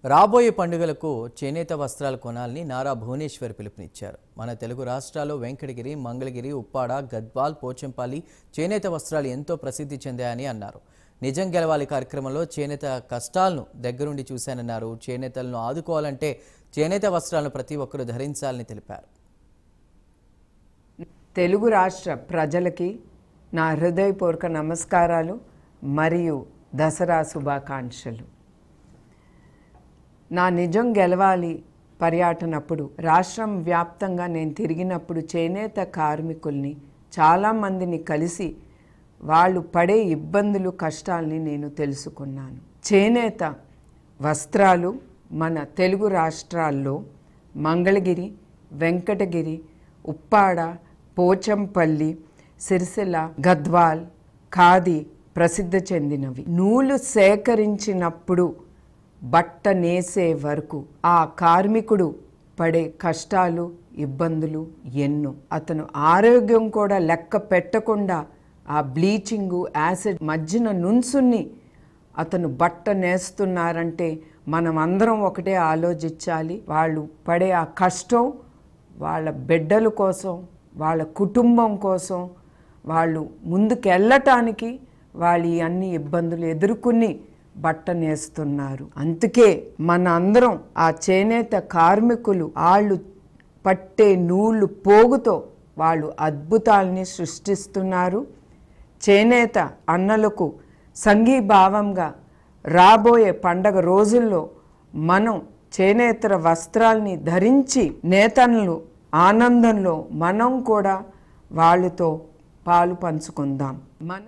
రాబోయే పండుగలకు చేనేత వస్త్రాలు కొనాలని నారా భువనేశ్వర్ పిలుపునిచ్చారు. మన తెలుగు రాష్ట్రాల్లో వెంకటగిరి, మంగళగిరి, ఉప్పాడ, గద్వాల్, పోచంపల్లి చేనేత వస్త్రాలు ఎంతో ప్రసిద్ధి చెందాయని అన్నారు. నిజం గెలవాలి కార్యక్రమంలో చేనేత కష్టాలను దగ్గరుండి చూశానన్నారు. చేనేతలను ఆదుకోవాలంటే చేనేత వస్త్రాలను ప్రతి ఒక్కరూ ధరించాలని తెలిపారు. తెలుగు రాష్ట్ర ప్రజలకి నా హృదయపూర్వక నమస్కారాలు మరియు దసరా శుభాకాంక్షలు. నా నిజం గెలవాలి పర్యటనప్పుడు రాష్ట్రం వ్యాప్తంగా నేను తిరిగినప్పుడు చేనేత కార్మికుల్ని చాలామందిని కలిసి వాళ్ళు పడే ఇబ్బందులు కష్టాలని నేను తెలుసుకున్నాను. చేనేత వస్త్రాలు మన తెలుగు రాష్ట్రాల్లో మంగళగిరి, వెంకటగిరి, ఉప్పాడ, పోచంపల్లి, సిరిసిల్ల, గద్వాల్, ఖాదీ ప్రసిద్ధి చెందినవి. నూలు సేకరించినప్పుడు బట్ట నేసే వరకు ఆ కార్మికుడు పడే కష్టాలు, ఇబ్బందులు ఎన్నో. అతను ఆరోగ్యం కూడా లెక్క పెట్టకుండా ఆ బ్లీచింగు, యాసిడ్ మధ్యన నుంచుని అతను బట్ట నేస్తున్నారంటే మనం అందరం ఒకటే ఆలోచించాలి. వాళ్ళు పడే ఆ కష్టం వాళ్ళ బిడ్డల కోసం, వాళ్ళ కుటుంబం కోసం, వాళ్ళు ముందుకు వెళ్ళటానికి వాళ్ళు అన్ని ఇబ్బందులు ఎదుర్కొని బట్ట నేస్తున్నారు. అందుకే మన అందరం ఆ చేనేత కార్మికులు వాళ్ళు పట్టే నూలు పోగుతో వాళ్ళు అద్భుతాలని సృష్టిస్తున్నారు. చేనేత అన్నలకు సంఘీభావంగా రాబోయే పండగ రోజుల్లో మనం చేనేత వస్త్రాల్ని ధరించి నేతన్నలు ఆనందంలో మనం కూడా వాళ్ళతో పాలు పంచుకుందాం. మన